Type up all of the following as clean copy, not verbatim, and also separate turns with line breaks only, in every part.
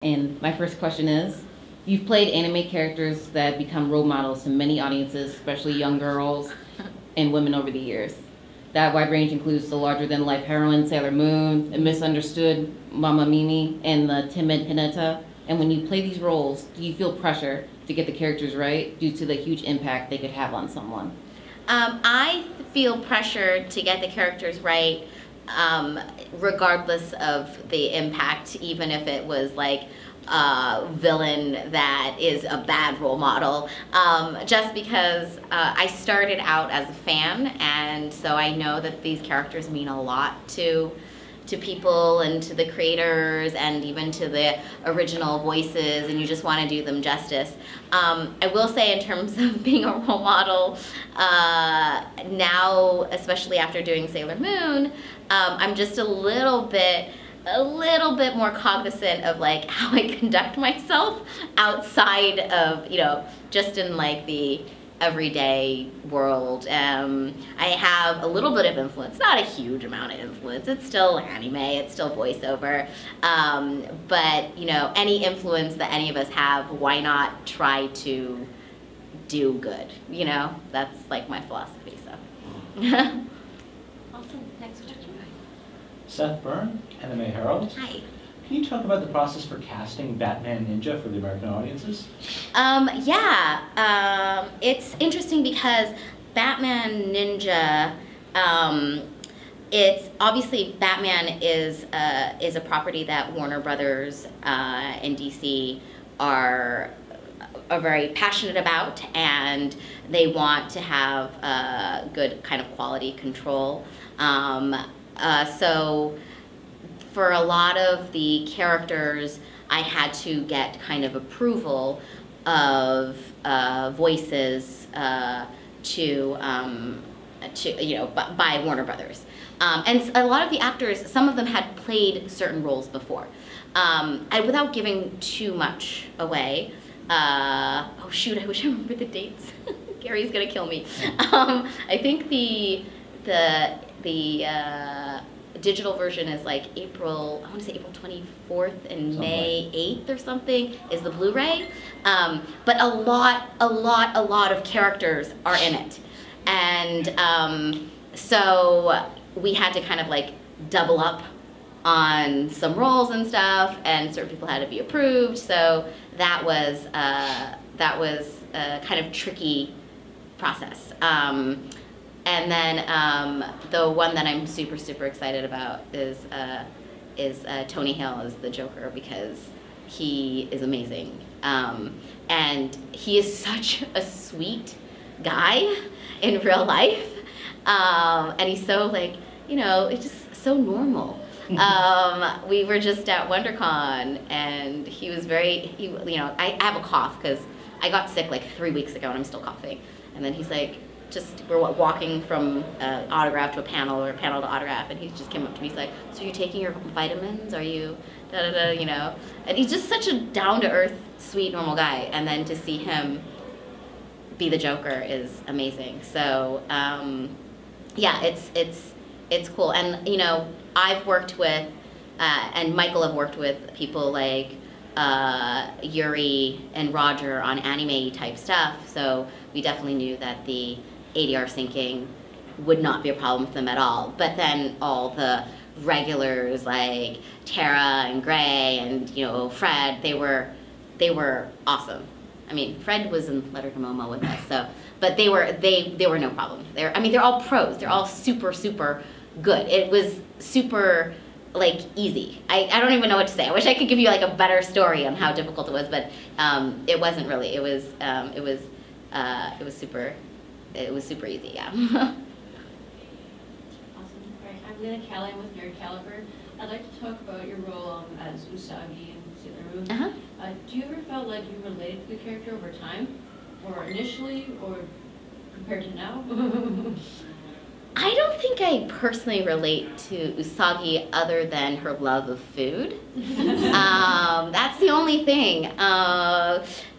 And my first question is, you've played anime characters that become role models to many audiences, especially young girls and women over the years. That wide range includes the larger-than-life heroine Sailor Moon, the misunderstood Mama Mimi, and the timid Hinata. And when you play these roles, do you feel pressure to get the characters right due to the huge impact they could have on someone?
I feel pressure to get the characters right, regardless of the impact, even if it was like a villain that is a bad role model, just because I started out as a fan, and so I know that these characters mean a lot to people and to the creators and even to the original voices, and you just want to do them justice. I will say, in terms of being a role model, now, especially after doing Sailor Moon, I'm just a little bit more cognizant of like how I conduct myself outside of, just in like the everyday world. I have a little bit of influence, not a huge amount of influence. It's still anime, it's still voiceover, but any influence that any of us have, why not try to do good? That's like my philosophy. So.
Awesome. Next question.
Seth Byrne, Anime Herald.
Hi.
Can you talk about the process for casting Batman Ninja for the American audiences?
It's interesting because Batman Ninja, it's obviously Batman is a property that Warner Brothers and DC are very passionate about, and they want to have good kind of quality control. So for a lot of the characters, I had to get kind of approval of voices by Warner Brothers. And a lot of the actors, some of them had played certain roles before. Without giving too much away, oh shoot, I wish I remembered the dates. Gary's gonna kill me. I think the digital version is like April 24th and May 8th or something is the Blu-ray. But a lot of characters are in it. And so we had to kind of like double up on some roles and stuff, and certain people had to be approved. So that was a kind of tricky process. And then the one that I'm super excited about is Tony Hale as the Joker, because he is amazing. And he is such a sweet guy in real life. And he's so like, it's just so normal. We were just at WonderCon, and he was I have a cough because I got sick like 3 weeks ago and I'm still coughing. And then he's like, we're walking from autograph to a panel, or a panel to autograph, and he just came up to me. He's like, "So you're taking your vitamins? Are you da-da-da, And he's just such a down-to-earth, sweet, normal guy. And then to see him be the Joker is amazing. So yeah, it's cool. And I've worked with, and Michael have worked with people like Yuri and Roger on anime type stuff. So we definitely knew that the ADR syncing would not be a problem for them at all. But then all the regulars like Tara and Gray and Fred, they were awesome. I mean, Fred was in Letter to Momo with us, but they were no problem. They're all pros. They're all super good. It was super like easy. I don't even know what to say. I wish I could give you like a better story on how difficult it was, but it wasn't really. It was super easy. Yeah.
Awesome. All right, I'm Lena Callan with Nerd Caliber. I'd like to talk about your role as Usagi in Sailor Moon. Do you ever felt like you related to the character over time, or initially, or compared to now?
I don't think I personally relate to Usagi other than her love of food. That's the only thing.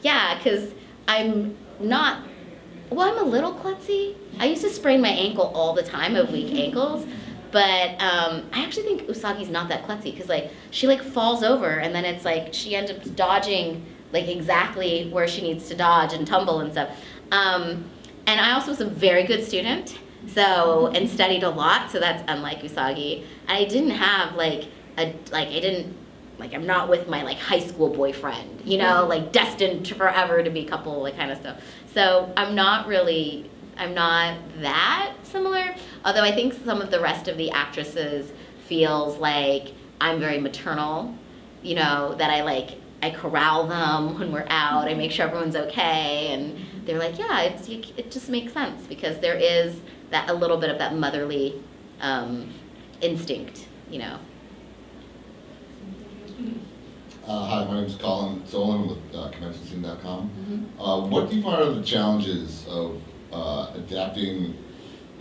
Yeah, because I'm a little klutzy. I used to sprain my ankle all the time. I have weak ankles. But I actually think Usagi's not that klutzy because like she like falls over and then it's like she ends up dodging like exactly where she needs to dodge and tumble and stuff. And I also was a very good student, so and studied a lot, so that's unlike Usagi. And I didn't have I'm not with my like high school boyfriend, you know, like destined forever to be a couple, like kind of stuff. So I'm not that similar, although I think some of the rest of the actresses feels like I'm very maternal, you know, that I corral them when we're out, I make sure everyone's okay, and they're like, yeah, it just makes sense because there is that a little bit of that motherly instinct, you know.
Hi, my name is Colin Solon with ConventionScene.com. What do you find are the challenges of adapting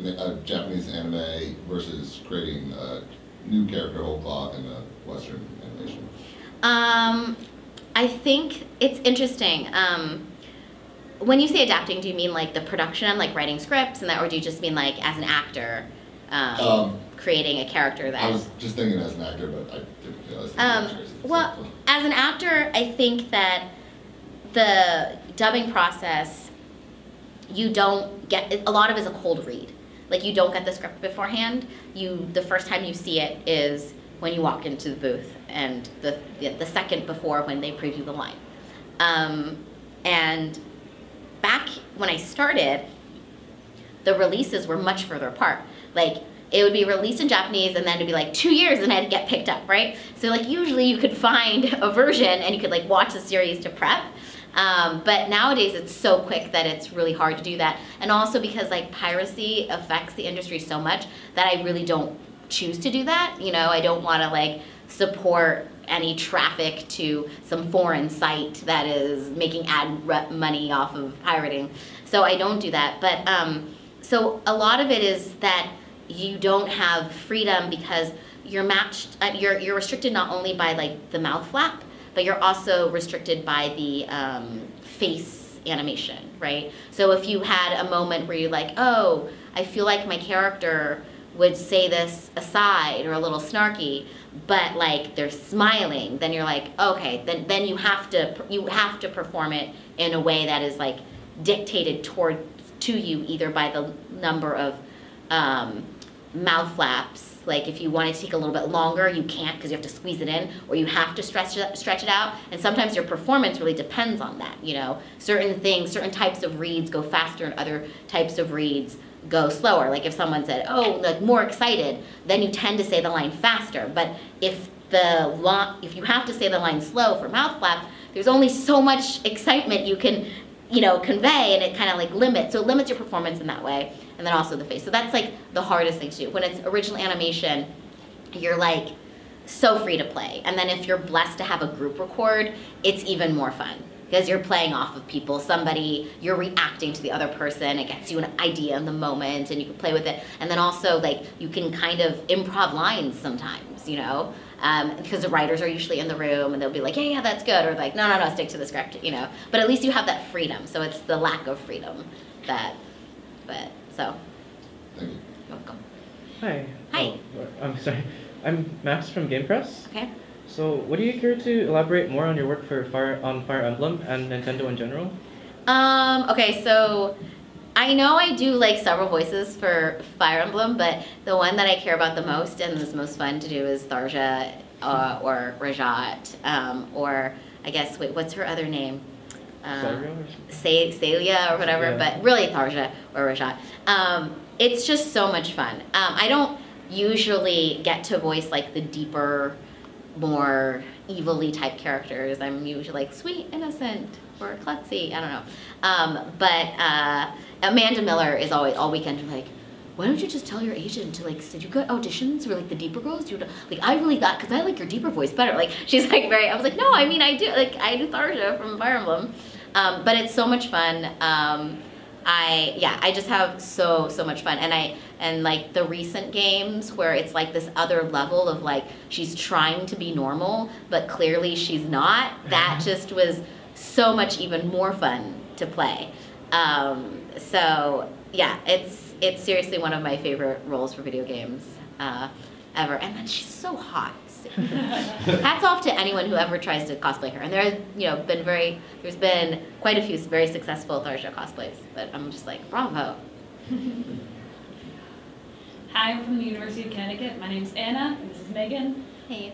a Japanese anime versus creating a new character whole cloth in a Western animation?
I think it's interesting. When you say adapting, do you mean like the production, like writing scripts and that, or do you just mean like as an actor, creating a character that...
I was just thinking as an actor, but I typically as
well, as an actor, I think that the dubbing process, you don't get, a lot of it is a cold read. Like you don't get the script beforehand. The first time you see it is when you walk into the booth and the second before when they preview the line. And back when I started, the releases were much further apart. Like it would be released in Japanese and then it'd be like 2 years and it'd get picked up, right? So like usually you could find a version and you could like watch the series to prep. But nowadays it's so quick that it's really hard to do that. And also because like piracy affects the industry so much that I really don't choose to do that. You know, I don't want to like support any traffic to some foreign site that is making ad money off of pirating. So I don't do that. But so a lot of it is that you don't have freedom because you're matched, you're restricted not only by like the mouth flap, but you're also restricted by the face animation, right? So if you had a moment where you're like, oh, I feel like my character would say this aside or a little snarky, but like they're smiling, then you're like, okay, then you have to perform it in a way that is like dictated to you either by the number of mouth flaps. Like if you want it to take a little bit longer, you can't because you have to squeeze it in, or you have to stretch it out. And sometimes your performance really depends on that. You know, certain types of reads go faster, and other types of reads go slower. Like if someone said, "Oh, like more excited," then you tend to say the line faster. But if you have to say the line slow for mouth flap, there's only so much excitement you can, you know, convey, and it kind of like limits. So it limits your performance in that way. And then also the face. So that's like the hardest thing to do. When it's original animation, you're like so free to play. And then if you're blessed to have a group record, it's even more fun because you're playing off of people. You're reacting to the other person. It gets you an idea in the moment and you can play with it. And then also like you can kind of improv lines sometimes, you know, because the writers are usually in the room and they'll be like, yeah, that's good. Or like, no, stick to the script, you know. But at least you have that freedom. So it's the lack of freedom so,
thank you.
You're welcome.
Hi.
Hi.
Oh, I'm sorry. I'm Max from Game Press.
Okay.
So, would you care to elaborate more on your work for Fire Emblem and Nintendo in general?
Okay, so I know I do like several voices for Fire Emblem, but the one that I care about the most and is most fun to do is Tharja or Rajat, or I guess, wait, what's her other name? Celia or whatever, yeah. But really Tharja or Rajat. It's just so much fun. I don't usually get to voice like the deeper, more evilly type characters. I'm usually like sweet, innocent, or klutzy, I don't know. But Amanda Miller is always, all weekend, like, why don't you just tell your agent to like, did you go auditions for like the deeper girls? Do you, like, I really got, because I like your deeper voice better. Like, she's like I was like, no, I mean, I do Tharja from Fire Emblem. But it's so much fun. I just have so much fun. And like the recent games where it's like this other level of like, she's trying to be normal, but clearly she's not. That just was so much even more fun to play. So yeah, it's seriously one of my favorite roles for video games. ever. And then she's so hot. Hats off to anyone who ever tries to cosplay her. And there has there's been quite a few very successful Tharsha cosplays, but I'm just like, bravo.
Hi, I'm from the University of Connecticut. My name's Anna, and this is Megan.
Hey.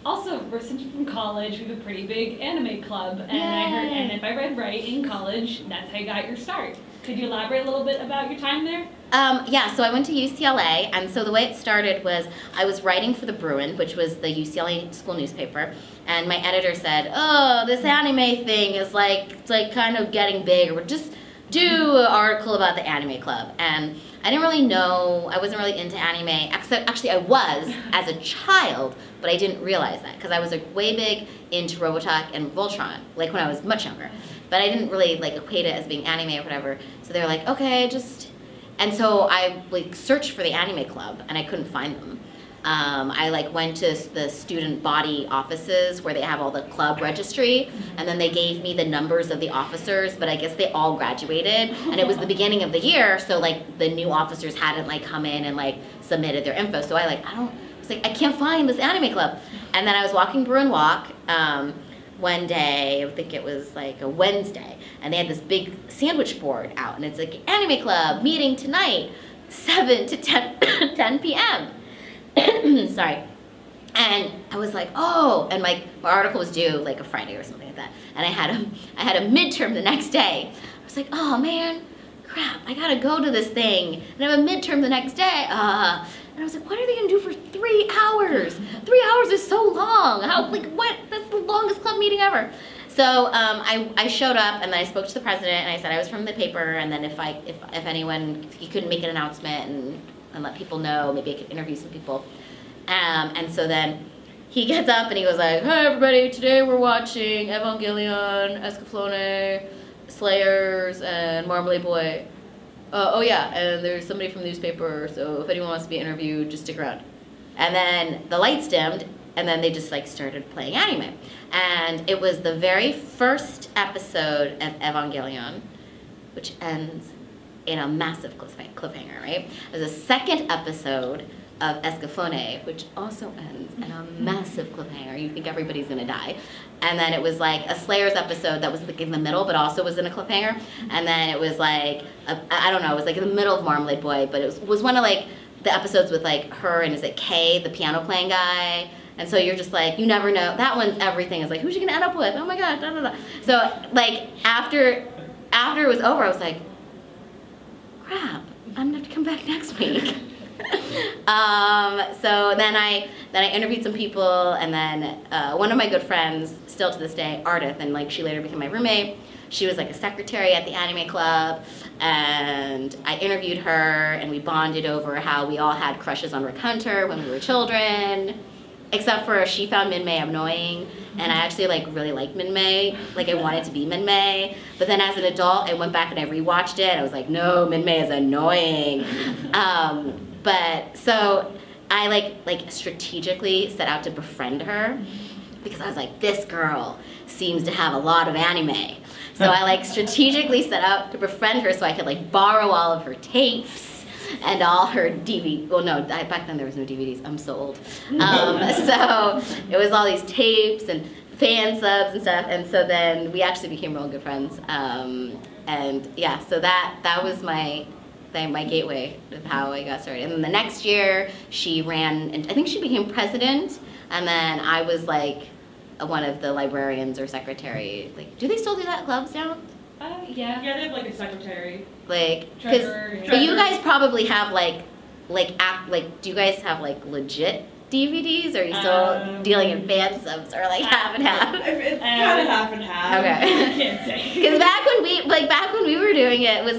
Also, we're since we're from college, we have a pretty big anime club, and I heard, and if I read right, in college, that's how you got your start. Could you elaborate a little bit about your time there?
Yeah, so I went to UCLA, and so the way it started was I was writing for the Bruin, which was the UCLA school newspaper, and my editor said, "Oh, this anime thing is it's like kind of getting big, or just do an article about the anime club." And I didn't really know, I wasn't really into anime, actually I was as a child, but I didn't realize that, because I was way big into Robotech and Voltron, like when I was much younger. But I didn't really equate it as being anime or whatever. So they were like, okay, and so I searched for the anime club, and I couldn't find them. I went to the student body offices where they have all the club registry, and then they gave me the numbers of the officers, but I guess they all graduated, and it was the beginning of the year, so the new officers hadn't come in and submitted their info. So I was like, I can't find this anime club. And then I was walking Bruin Walk one day, I think it was a Wednesday, and they had this big sandwich board out, and it's anime club meeting tonight, 7 to 10 p.m. Sorry. And I was like, oh, and my article was due a Friday or something like that. And I had a midterm the next day. I was like, oh man, crap, I gotta go to this thing. And I have a midterm the next day. And I was like, what are they gonna do for 3 hours? 3 hours is so long. What? That's the longest club meeting ever. So I showed up, and then I spoke to the president, and I said I was from the paper, and then if he couldn't make an announcement and let people know, maybe I could interview some people. And so then he gets up and he goes like, "Hi everybody, today we're watching Evangelion, Escaflowne, Slayers, and Marmalade Boy. Oh yeah, and there's somebody from the newspaper, so if anyone wants to be interviewed, just stick around." And then the lights dimmed, and then they just started playing anime. And it was the very first episode of Evangelion, which ends in a massive cliffhanger, right? There's a second episode of Escaflowne, which also ends in a massive cliffhanger. You think everybody's gonna die. And then it was a Slayers episode that was in the middle, but also was in a cliffhanger. And then it was I don't know, it was in the middle of Marmalade Boy, but it was one of the episodes with her and is it Kay, the piano playing guy. And so you're just you never know. That one, everything is who's she gonna end up with? Oh my God, da da da. So after it was over, I was like, crap, I'm gonna have to come back next week. So then I interviewed some people, and then one of my good friends, still to this day, Ardith, and she later became my roommate. She was a secretary at the anime club, and I interviewed her, and we bonded over how we all had crushes on Rick Hunter when we were children, except for she found Min-Mei annoying, and I actually really liked Min-Mei, I wanted to be Min-Mei, but then as an adult I went back and I rewatched it, I was like, no, Min-Mei is annoying. But so I strategically set out to befriend her, because I was like, this girl seems to have a lot of anime. So I strategically set out to befriend her so I could borrow all of her tapes and all her DVDs. Well, no, back then there was no DVDs. I'm so old. So it was all these tapes and fan subs and stuff. And so then we actually became real good friends. And yeah, so that was my gateway of how I got started. And then the next year she ran, and I think she became president. And then I was one of the librarians or secretary. Do they still do that at clubs now?
Yeah. Yeah, they have a secretary.
Treasurer. But you guys probably have do you guys have legit DVDs, or are you still dealing in fan subs, or half and half?
It's kind of half and half.
Okay.
I can't say.
Because back when we were doing it, it was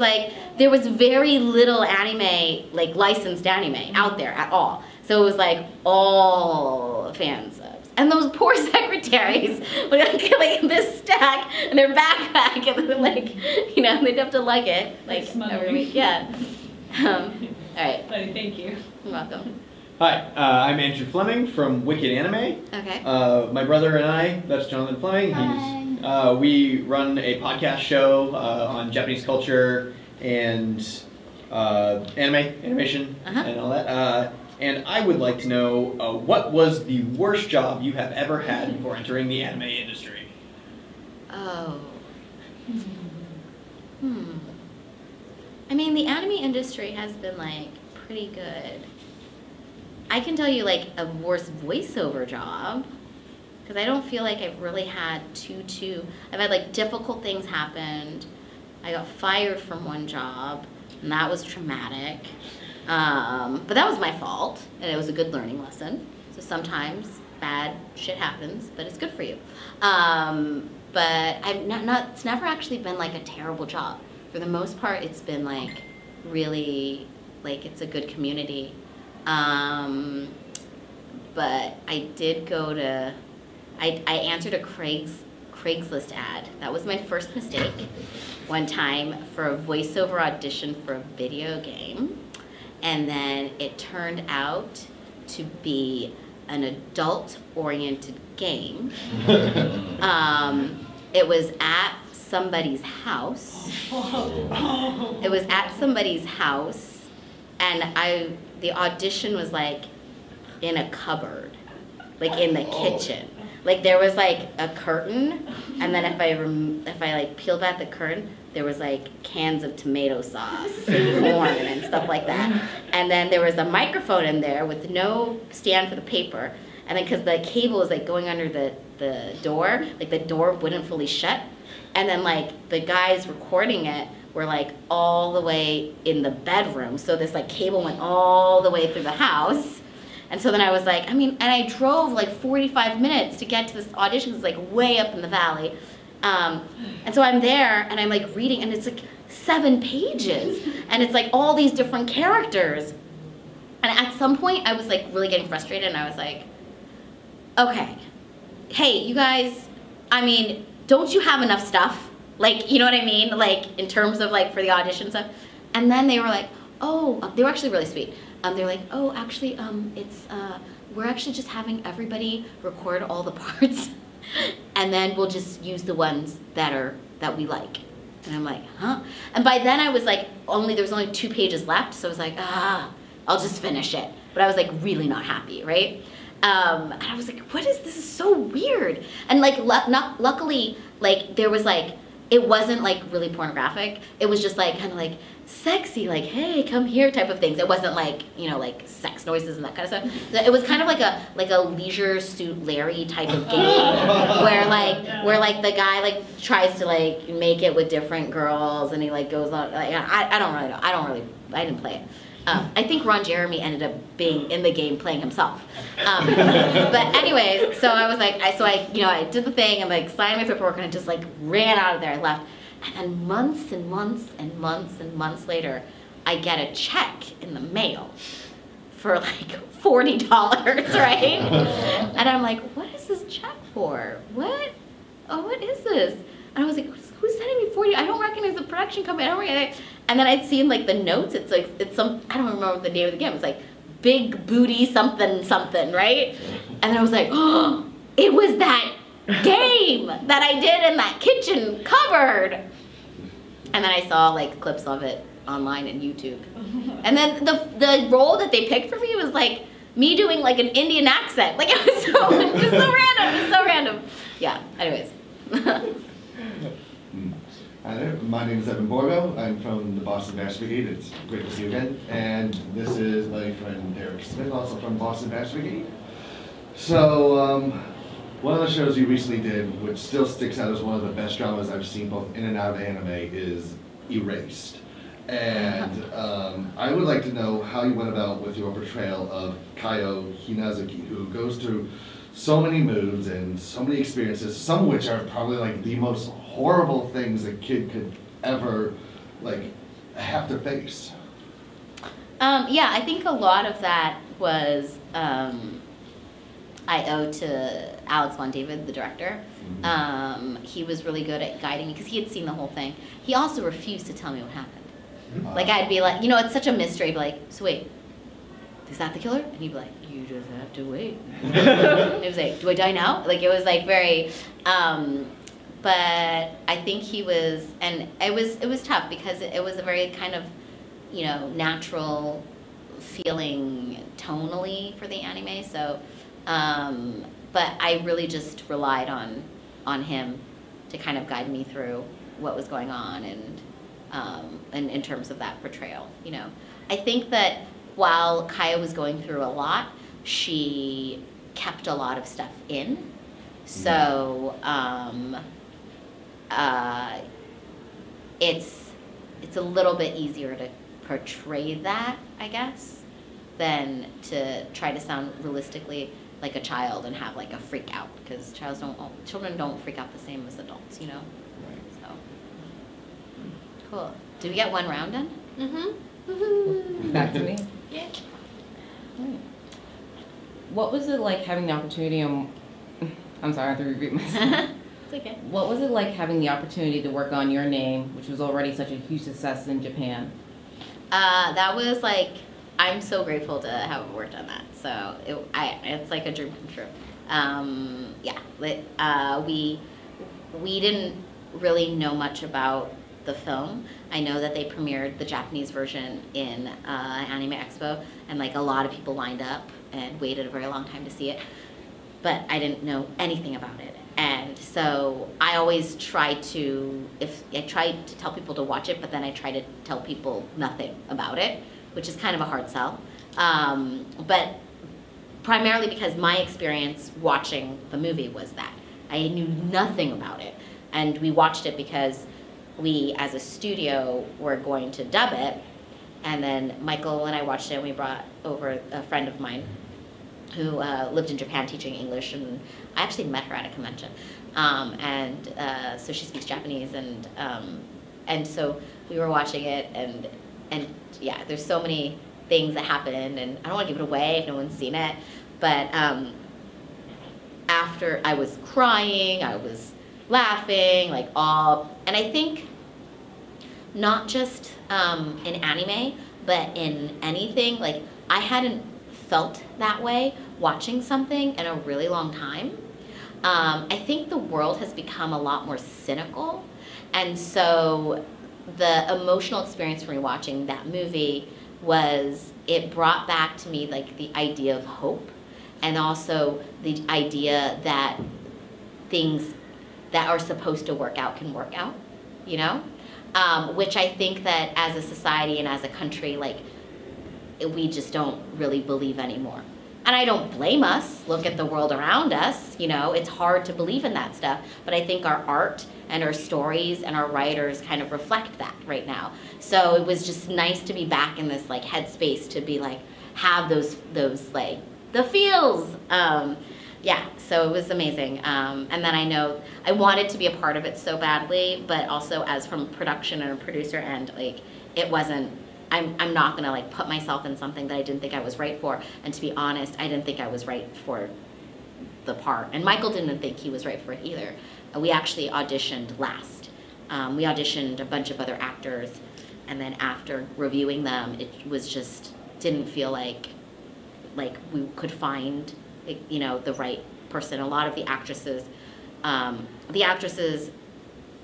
there was very little anime, licensed anime out there at all. So it was all fan subs. And those poor secretaries would this stack in their backpack, and then they'd have to lug it every week. Yeah. All right.
Thank you.
You're welcome.
Hi, I'm Andrew Fleming from Wicked Anime.
Okay.
My brother and I, that's Jonathan Fleming.
Hi.
We run a podcast show on Japanese culture and animation, and all that. And I would like to know what was the worst job you have ever had before entering the anime industry?
Oh. I mean, the anime industry has been, like, pretty good. I can tell you, like, a worse voiceover job, because I don't feel like I've really had I've had, like, difficult things happen. I got fired from one job, and that was traumatic. But that was my fault, and it was a good learning lesson. So sometimes bad shit happens, but it's good for you. But it's never actually been, like, a terrible job. For the most part, it's been, like, really, like, it's a good community. But I did go to, I answered a Craigslist ad. That was my first mistake one time for a voiceover audition for a video game. And then it turned out to be an adult-oriented game. It was at somebody's house. It was at somebody's house, and the audition was like in a cupboard, like in the kitchen. Like there was like a curtain, and then if I like peeled back the curtain, there was like cans of tomato sauce and corn and stuff like that. And then there was a microphone in there with no stand for the paper. And then because the cable was like going under the door, like the door wouldn't fully shut. And then like the guys recording it were like all the way in the bedroom. So this like cable went all the way through the house. And so then I was like, and I drove like 45 minutes to get to this audition. It's like way up in the valley. And so I'm there and I'm like reading, and it's like 7 pages. And it's like all these different characters. And at some point I was like really getting frustrated, and I was like, okay, hey, you guys, don't you have enough stuff? Like, you know what I mean? Like, in terms of, like, for the audition stuff. And then they were like, oh, they were actually really sweet. They're like, oh, actually, we're actually just having everybody record all the parts, and then we'll just use the ones that we like. And I'm like, huh? And by then I was like, there was only 2 pages left, so I was like, I'll just finish it. But I was like really not happy, right? And I was like, what is this? Is so weird. And like, luckily, like there was like, it wasn't like really pornographic. It was just like kind of like sexy, like, hey, come here type of things. It wasn't like, like sex noises and that kind of stuff. It was kind of like a Leisure Suit Larry type of game where the guy like tries to like make it with different girls, and he like goes on. Like, I don't really know. I didn't play it. I think Ron Jeremy ended up being in the game playing himself. But anyways, so I was like, I did the thing and like signed my paperwork, and I just like ran out of there. I left. And then months and months and months and months later, I get a check in the mail for like $40, right? And I'm like, what is this check for? What? Oh, what is this? And I was like, who's sending me 40? I don't recognize the production company. I don't recognize. And then I'd seen like the notes. It's some, I don't remember the name of the game. It's like Big Booty something something, right? And I was like, oh, it was that game that I did in that kitchen cupboard. And then I saw like clips of it online and YouTube. And then the role that they picked for me was like me doing like an Indian accent. Like it was so random. It was so random. Yeah. Anyways.
Hi there, my name is Evan Borgo. I'm from the Boston Bash Brigade. It's great to see you again. And this is my friend Derek Smith, also from Boston Bash Brigade. So, one of the shows you recently did, which still sticks out as one of the best dramas I've seen both in and out of anime, is Erased. And I would like to know how you went about with your portrayal of Kaio Hinazuki, who goes through so many moods and so many experiences, some of which are probably like the most horrible things a kid could ever like have to face.
Yeah, I think a lot of that was I owe to Alex Von David, the director. He was really good at guiding me because he had seen the whole thing. He also refused to tell me what happened. Like I'd be like, it's such a mystery. I'd be like, so wait, is that the killer? And he'd be like, you just have to wait. It was like, do I die now? Like it was like very, but I think he was, and it was tough because it was a very kind of, natural feeling tonally for the anime. So, but I really just relied on him to kind of guide me through what was going on and in terms of that portrayal. You know, I think that while Kaya was going through a lot, she kept a lot of stuff in. So it's a little bit easier to portray that, I guess, than to try to sound realistically like a child and have like a freak out, because children don't freak out the same as adults, you know. So cool. Did we get one round done?
Mm-hmm. Back to me.
Yeah.
Right. What was it like having the opportunity? I'm sorry, I have to repeat myself.
It's okay.
What was it like having the opportunity to work on Your Name, which was already such a huge success in Japan?
That was like, I'm so grateful to have worked on that. So it's like a dream come true. Yeah, we didn't really know much about the film. I know that they premiered the Japanese version in Anime Expo, and like a lot of people lined up and waited a very long time to see it. But I didn't know anything about it. And so I always try to tell people to watch it, but then I try to tell people nothing about it, which is kind of a hard sell. But primarily because my experience watching the movie was that I knew nothing about it. And we watched it because we, as a studio, were going to dub it. And then Michael and I watched it, and we brought over a friend of mine who lived in Japan teaching English, and I actually met her at a convention. So she speaks Japanese, and so we were watching it, and yeah, there's so many things that happen, and I don't want to give it away if no one's seen it, but after I was crying, I was laughing, like and I think not just in anime, but in anything, like I hadn't felt that way watching something in a really long time. I think the world has become a lot more cynical, and so the emotional experience for me watching that movie was, it brought back to me like the idea of hope, and also the idea that things that are supposed to work out can work out, you know? Which I think that as a society and as a country, like, we just don't really believe anymore. And I don't blame us. Look at the world around us, you know, it's hard to believe in that stuff, but I think our art and our stories and our writers kind of reflect that right now. So it was just nice to be back in this like headspace to be like, have those like, the feels. Yeah, so it was amazing. And then I know I wanted to be a part of it so badly, but also as from production and a producer end, like, it wasn't, I'm not gonna like put myself in something that I didn't think I was right for. And to be honest, I didn't think I was right for the part. And Michael didn't think he was right for it either. We actually auditioned last. We auditioned a bunch of other actors, and then after reviewing them, it was just, didn't feel like we could find, you know, the right person. A lot of the actresses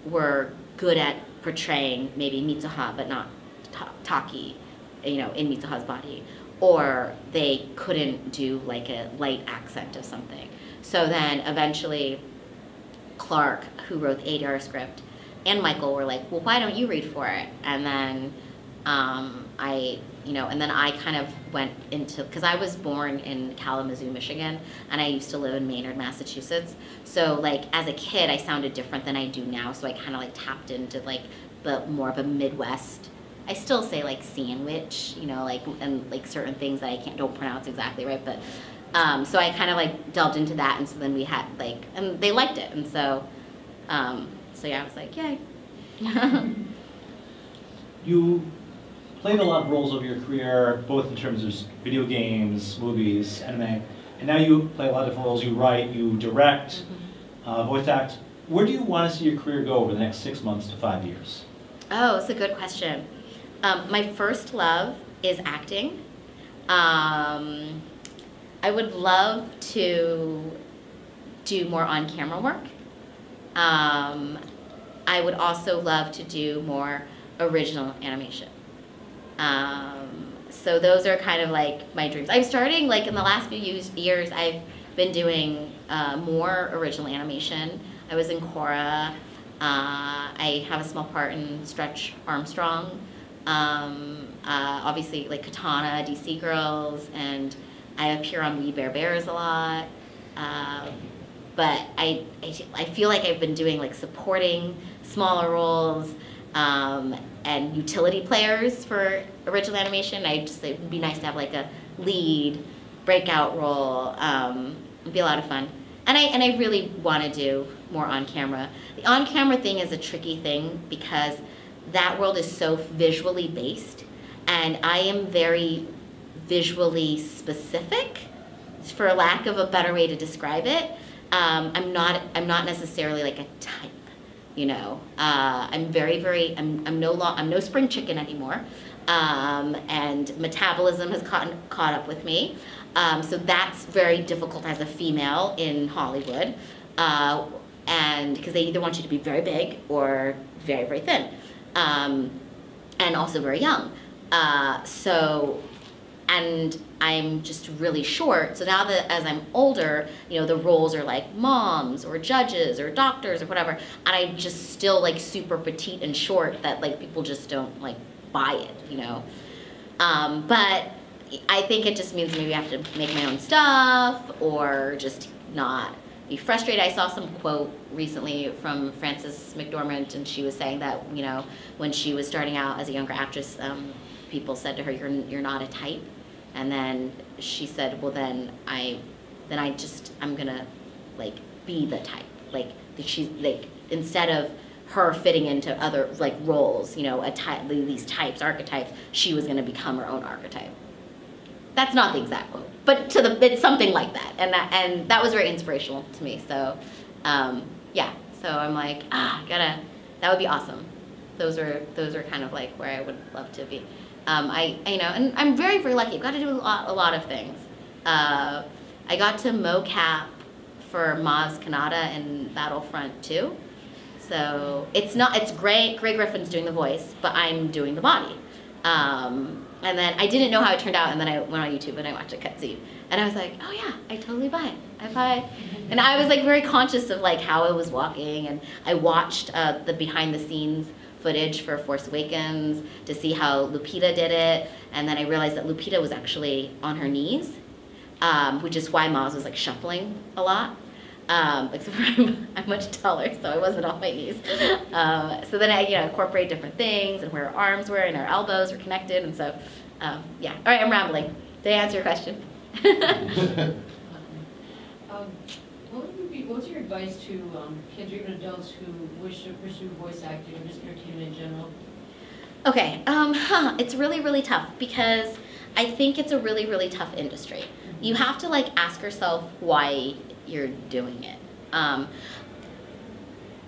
were good at portraying maybe Mitsuha, but not Taki, you know, in Mitsuha's body, or they couldn't do like a light accent of something. So then eventually Clark, who wrote the ADR script, and Michael were like, well, why don't you read for it? And then and then I kind of went into, because I was born in Kalamazoo, Michigan, and I used to live in Maynard, Massachusetts. So like as a kid, I sounded different than I do now. So I kind of like tapped into like the more of a Midwest. I still say like sandwich, you know, like, and like certain things that I don't pronounce exactly right, but so I kind of like delved into that, and so then we had like, and they liked it, and so yeah, I was like, yay.
You played a lot of roles over your career, both in terms of video games, movies, anime, and now you play a lot of different roles. You write, you direct, voice act. Where do you want to see your career go over the next 6 months to 5 years?
Oh, it's a good question. My first love is acting. I would love to do more on-camera work. I would also love to do more original animation. So those are kind of like my dreams. I'm starting, like in the last few years, I've been doing more original animation. I was in Korra. I have a small part in Stretch Armstrong. Obviously, like Katana, DC Girls, and I appear on We Bare Bears a lot. But I feel like I've been doing like supporting smaller roles and utility players for original animation. It would be nice to have like a lead breakout role. It'd be a lot of fun. And I really want to do more on camera. The on camera thing is a tricky thing because that world is so visually based, and I am very visually specific, for lack of a better way to describe it. I'm not necessarily like a type, you know. I'm no spring chicken anymore, and metabolism has caught up with me. So that's very difficult as a female in Hollywood, and because they either want you to be very big or very, very thin, and also very young. And I'm just really short. So now that as I'm older, you know, the roles are like moms or judges or doctors or whatever, and I'm just still like super petite and short that like people just don't like buy it, you know. But I think it just means maybe I have to make my own stuff or just not be frustrated. I saw some quote recently from Frances McDormand, and she was saying that, you know, when she was starting out as a younger actress, people said to her, you're not a type. And then she said, well, then I'm gonna like be the type. Like she's like, instead of her fitting into other like roles, you know, these types, archetypes, she was gonna become her own archetype. That's not the exact quote, but it's something like that, and that was very inspirational to me. So, yeah. So I'm like, that would be awesome. Those are kind of like where I would love to be. You know, and I'm very, very lucky. I've got to do a lot of things. I got to mocap for Maz Kanata in Battlefront 2. So it's Gray Griffin's doing the voice, but I'm doing the body. And then I didn't know how it turned out, and then I went on YouTube and I watched a cutscene, and I was like, oh yeah, I totally buy it. And I was like very conscious of like how I was walking, and I watched the behind the scenes footage for Force Awakens to see how Lupita did it, and then I realized that Lupita was actually on her knees, which is why Maz was like shuffling a lot. Except for I'm much taller, so I wasn't on my knees. So then I, you know, incorporate different things and where our arms were and our elbows were connected, and so yeah. All right, I'm rambling. Did I answer your question?
What's your advice to kids or even adults who wish to pursue voice acting or just entertainment in general?
Okay, it's really, really tough because I think it's a really, really tough industry. You have to like ask yourself why you're doing it.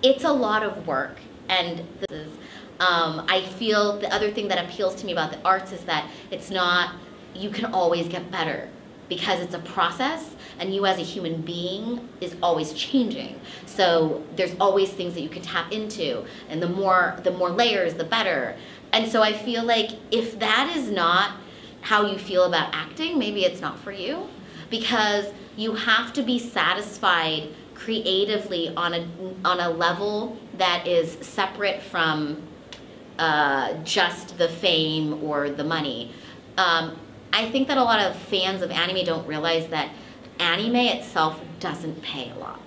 It's a lot of work, and this is, I feel the other thing that appeals to me about the arts is that it's not, you can always get better because it's a process, and you as a human being is always changing. So there's always things that you can tap into, and the more layers, the better. And so I feel like if that is not how you feel about acting, maybe it's not for you, because you have to be satisfied creatively on a level that is separate from just the fame or the money. I think that a lot of fans of anime don't realize that anime itself doesn't pay a lot.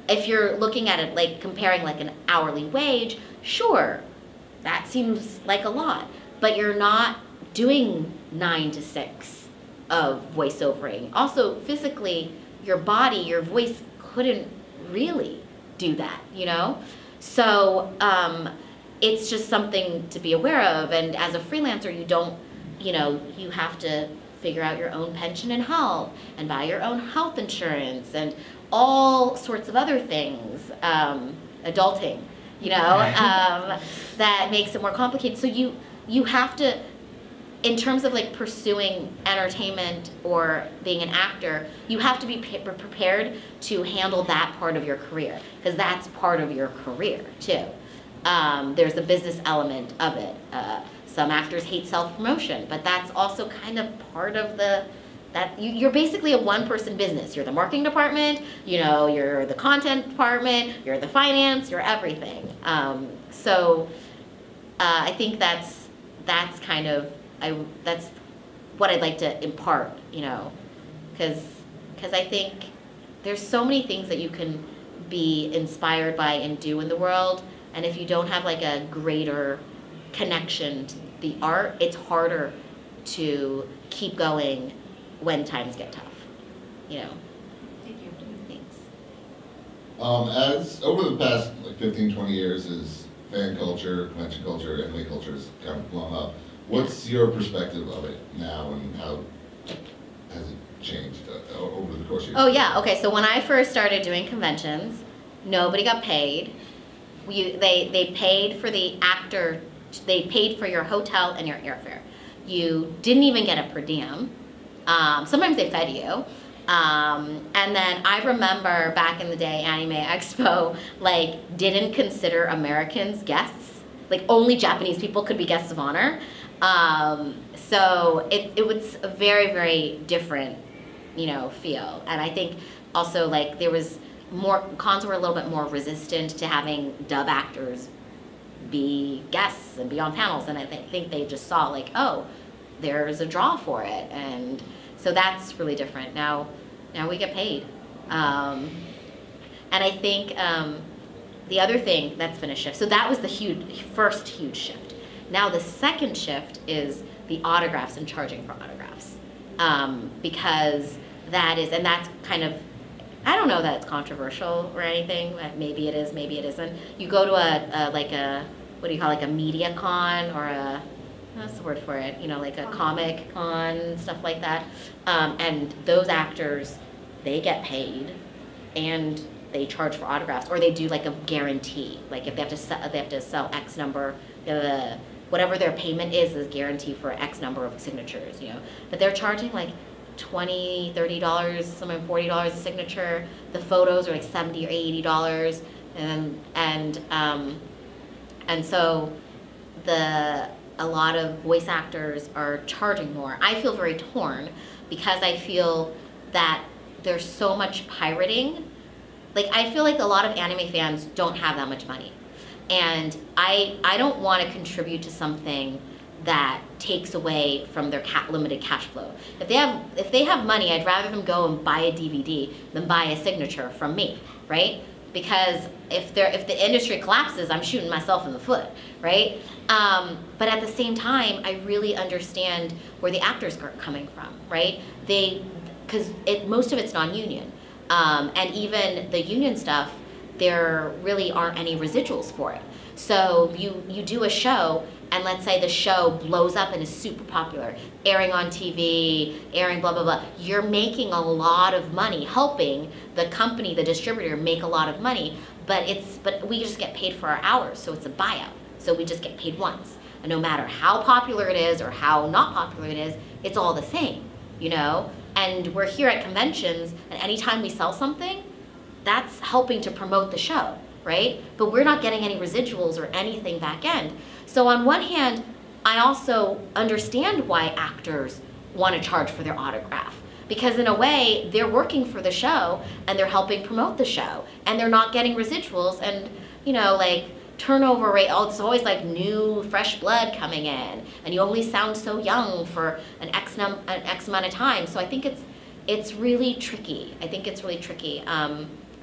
If you're looking at it like comparing like an hourly wage, sure, that seems like a lot, but you're not doing 9 to 6 of voiceovering. Also, physically, your body, your voice couldn't really do that, you know? So it's just something to be aware of, and as a freelancer, you don't, you know, you have to figure out your own pension and health, and buy your own health insurance, and all sorts of other things, adulting, you know, that makes it more complicated. So you have to, in terms of like pursuing entertainment or being an actor, you have to be prepared to handle that part of your career, because that's part of your career too. There's a business element of it. Some actors hate self-promotion, but that's also kind of part of you're basically a one-person business. You're the marketing department, you're the content department, you're the finance, you're everything. I think that's kind of, that's what I'd like to impart, because I think there's so many things that you can be inspired by and do in the world, and if you don't have like a greater connection to the art, it's harder to keep going when times get tough,
Thank you.
Thanks.
As over the past 15, 20 years, as fan culture, convention culture, anime culture has kind of blown up, what's your perspective of it now, and how has it changed over the course of your
Oh yeah, okay, so when I first started doing conventions, nobody got paid. They paid for the actor, they paid for your hotel and your airfare. You didn't even get a per diem. Sometimes they fed you. And then I remember back in the day, Anime Expo, didn't consider Americans guests. Only Japanese people could be guests of honor. So it was a very, very different, feel. And I think also, there was cons were a little bit more resistant to having dub actors be guests and be on panels. And I think they just saw, oh, there's a draw for it. And so that's really different. Now we get paid. And I think the other thing that's been a shift, so that was the first huge shift. Now the second shift is the autographs and charging for autographs. Because that's kind of, I don't know that it's controversial or anything. Maybe it is, maybe it isn't. You go to what do you call a media con or what's the word for it? A comic con, stuff like that. And those actors, they get paid, and they charge for autographs, or they do a guarantee. If they have to sell X number, whatever their payment is guaranteed for X number of signatures. But they're charging $20, $30, sometimes $40 a signature. The photos are $70 or $80, and so a lot of voice actors are charging more. I feel very torn because I feel that there's so much pirating. I feel like a lot of anime fans don't have that much money. And I don't want to contribute to something that takes away from their limited cash flow. If they have money, I'd rather them go and buy a DVD than buy a signature from me, right? Because if the industry collapses, I'm shooting myself in the foot, right? But at the same time, I really understand where the actors are coming from, right? Because most of it's non-union. And even the union stuff, there really aren't any residuals for it. So you do a show, and let's say the show blows up and is super popular, airing on TV, airing blah, blah, blah. You're making a lot of money, helping the company, the distributor, make a lot of money, but we just get paid for our hours, so it's a buyout. So we just get paid once. And no matter how popular it is or how not popular it is, it's all the same, And we're here at conventions, and anytime we sell something, that's helping to promote the show, right? But we're not getting any residuals or anything back end. So on one hand, I also understand why actors want to charge for their autograph. Because in a way, they're working for the show, and they're helping promote the show, and they're not getting residuals, and turnover rate, it's always new, fresh blood coming in, and you only sound so young for an X amount of time. So I think it's really tricky.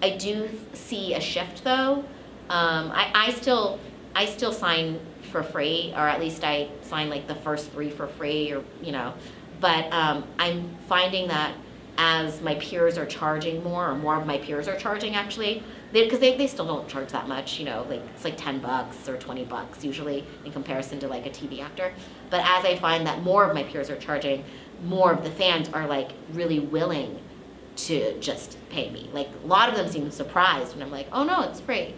I do see a shift though. I still sign for free, or at least I sign the first 3 for free, or but I'm finding that as my peers are charging more, or more of my peers are charging actually, because they still don't charge that much, it's $10 or $20 usually in comparison to a TV actor. But as I find that more of my peers are charging, more of the fans are really willing to just pay me. A lot of them seem surprised when I'm like, oh no, it's free,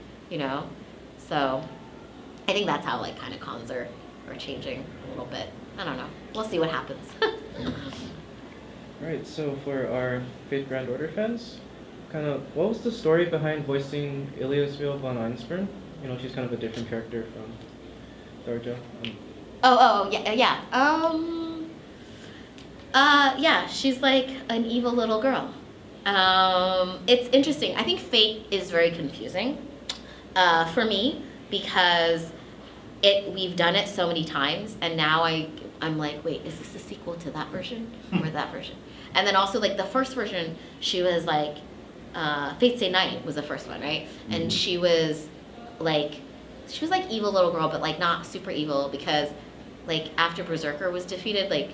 So I think that's how kind of cons are changing a little bit. I don't know. We'll see what happens.
Right, so for our Faith Grand Order fans, what was the story behind voicing Iliasville von Einsburn? She's kind of a different character from Naruto.
Yeah. Yeah, she's like an evil little girl. It's interesting. I think Fate is very confusing for me because we've done it so many times, and now I'm like, wait, is this a sequel to that version or that version? And then also like the first version, she was like, Fate Stay Night was the first one, right? Mm-hmm. And she was like evil little girl, but like not super evil because like after Berserker was defeated, like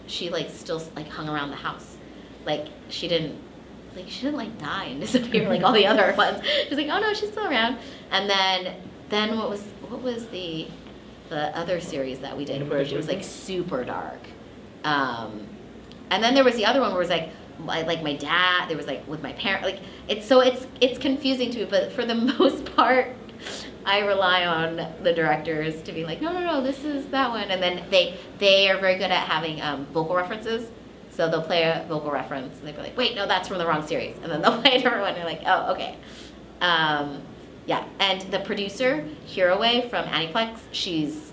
she like still like hung around the house, like she didn't like die and disappear like all the other ones. She was like, oh no, she's still around. And then what was the other series that we did where it was like super dark, and then there was the other one where it was like my dad, there was like with my parent, like it's confusing to me, but for the most part I rely on the directors to be like, no, this is that one. And then they are very good at having vocal references. So they'll play a vocal reference and they'll be like, wait, no, that's from the wrong series. And then they'll play a different one and you're like, oh, okay. Yeah, and the producer, Hiroe from Aniplex, she's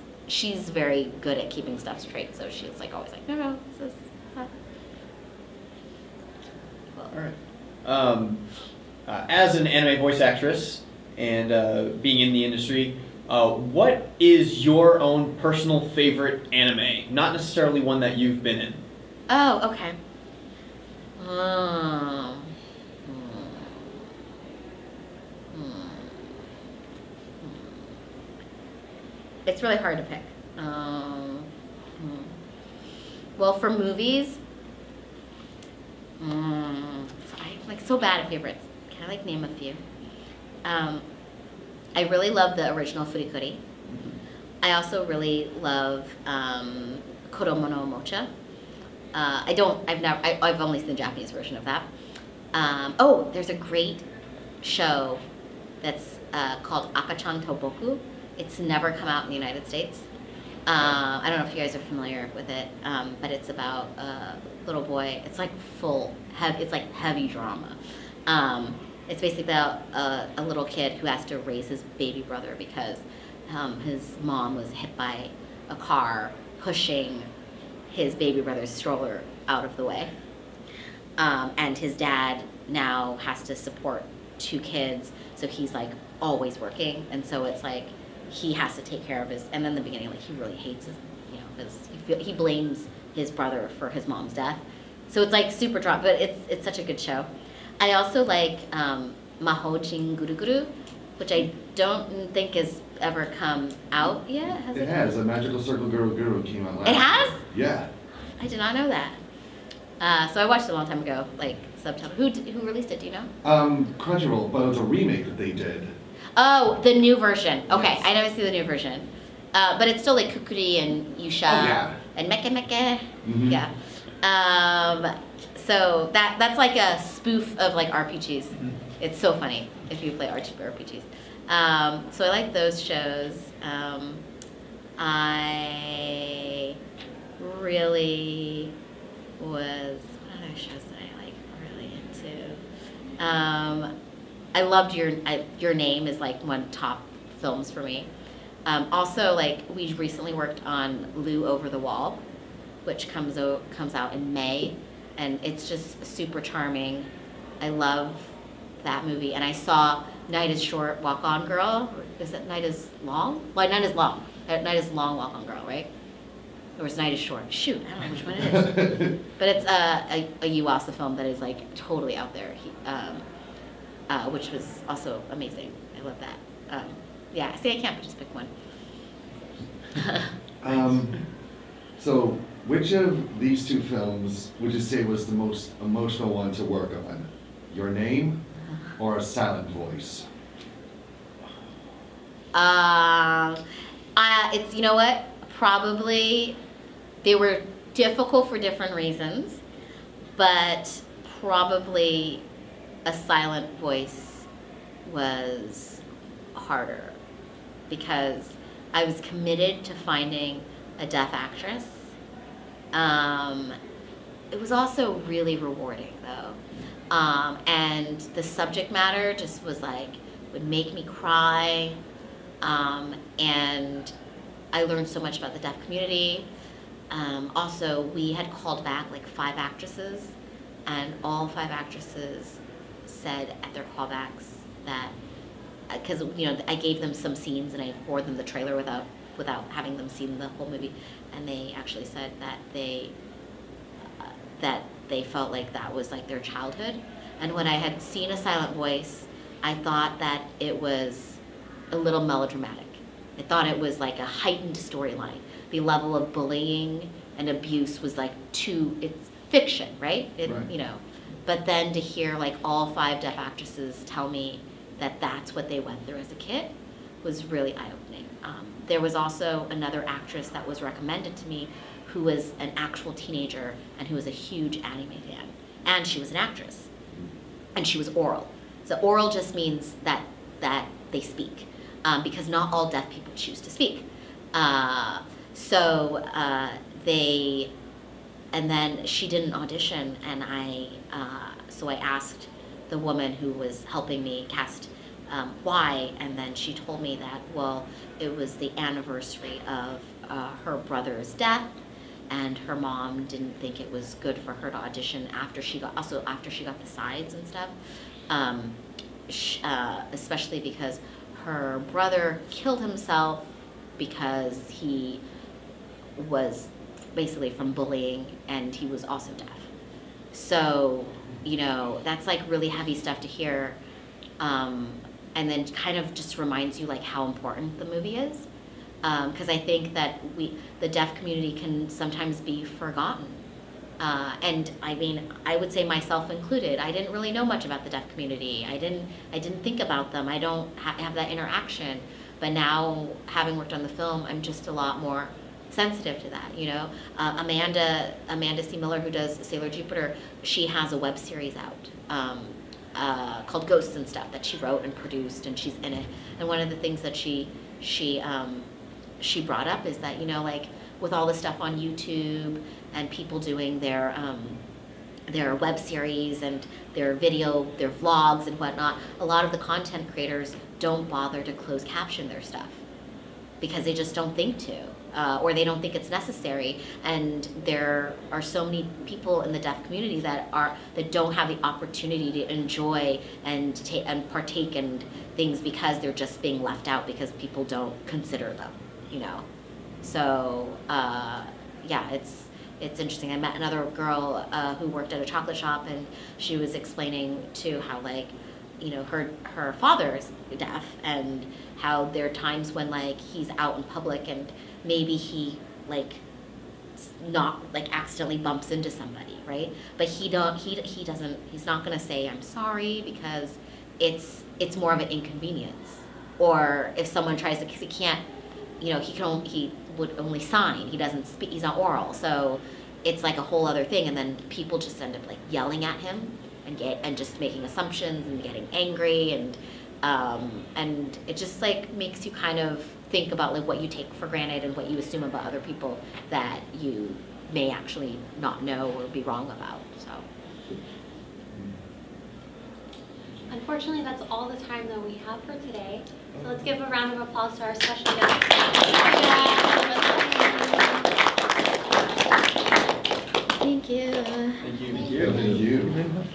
very good at keeping stuff straight. So she's like always like, no, this is not.
Cool. All right. As an anime voice actress, and being in the industry, what is your own personal favorite anime? Not necessarily one that you've been in.
Oh, okay. It's really hard to pick. Well, for movies, I'm like so bad at favorites. Can I like name a few? I really love the original Furikuri. I also really love Kodomo no Mocha. I've only seen the Japanese version of that. Oh, there's a great show that's called Akachan to Boku. It's never come out in the United States. I don't know if you guys are familiar with it, but it's about a little boy. It's like it's like heavy drama. It's basically about a little kid who has to raise his baby brother because his mom was hit by a car pushing his baby brother's stroller out of the way. And his dad now has to support 2 kids, so he's like always working, and so it's like he has to take care of his, and then in the beginning, like he really hates he blames his brother for his mom's death. So it's like super drama, but it's such a good show. I also like Mahojin Guru Guru, which I don't think has ever come out yet. Has it?
It has. A Magical Circle Guru Guru came out last year.
It has?
Yeah.
I did not know that. So I watched it a long time ago, like subtitle. Who released it? Do you know?
Crunchyroll, but it was a remake that they did.
Oh, the new version. Okay,
Yes.
I never see the new version. But it's still like Kukuri and Yusha and Meke Meke.
Mm-hmm.
Yeah. So that's like a spoof of like RPGs.
Mm-hmm.
It's so funny if you play RPGs. So I like those shows. I really was, what other shows that I like really into? I loved Your Name is like one of top films for me. Also, like we recently worked on Lou Over the Wall, which comes out in May, and it's just super charming. I love that movie, and I saw Night is Short, Walk On Girl. Is it Night is Long? Well, Night is Long. Night is Long, Walk On Girl, right? Or was Night is Short? Shoot, I don't know which one it is. But it's a Yuasa film that is like totally out there, which was also amazing. I love that. Yeah, see, I can't just pick one.
So, which of these 2 films would you say was the most emotional one to work on? Your Name or A Silent Voice?
It's, you know what? Probably they were difficult for different reasons, but probably A Silent Voice was harder because I was committed to finding a deaf actress. It was also really rewarding though. And the subject matter just was like, would make me cry. And I learned so much about the deaf community. Also, we had called back like 5 actresses, and all 5 actresses said at their callbacks that, because I gave them some scenes and I forwarded them the trailer without having them seen the whole movie, and they actually said that they felt like that was like their childhood. And when I had seen A Silent Voice, I thought that it was a little melodramatic. I thought it was like a heightened storyline. The level of bullying and abuse was like it's fiction, right?
Right.
But then to hear like all 5 deaf actresses tell me that that's what they went through as a kid was really eye-opening. There was also another actress that was recommended to me who was an actual teenager and who was a huge anime fan. And she was an actress. And she was oral. So oral just means that they speak, because not all deaf people choose to speak. And then she did an audition, and so I asked the woman who was helping me cast why, and then she told me that, well, it was the anniversary of her brother's death, and her mom didn't think it was good for her to audition after she got the sides and stuff, especially because her brother killed himself because he was basically from bullying, and he was also deaf. So, that's like really heavy stuff to hear, and then kind of just reminds you like how important the movie is. Because I think that the deaf community can sometimes be forgotten. And I mean, I would say myself included, I didn't really know much about the deaf community. I didn't think about them. I don't have that interaction. But now, having worked on the film, I'm just a lot more sensitive to that, Amanda C. Miller, who does Sailor Jupiter, she has a web series out called Ghosts and Stuff that she wrote and produced, and she's in it. And one of the things that she brought up is that, like with all the stuff on YouTube and people doing their web series and their vlogs and whatnot, a lot of the content creators don't bother to close caption their stuff because they just don't think to, or they don't think it's necessary. And there are so many people in the deaf community that don't have the opportunity to enjoy and partake in things because they're just being left out because people don't consider them, So yeah, it's interesting. I met another girl who worked at a chocolate shop, and she was explaining too how her father's deaf, and how there are times when he's out in public and maybe he accidentally bumps into somebody, right? But he's not gonna say I'm sorry because it's more of an inconvenience. Or if someone tries to, because he can't, he would only sign. He doesn't speak. He's not oral, so it's like a whole other thing. And then people just end up yelling at him and just making assumptions and getting angry, and it just makes you kind of think about what you take for granted and what you assume about other people that you may actually not know or be wrong about. So.
Unfortunately, that's all the time that we have for today. So let's give a round of applause to our special guest.
Thank you.
Thank you.
Thank you very much.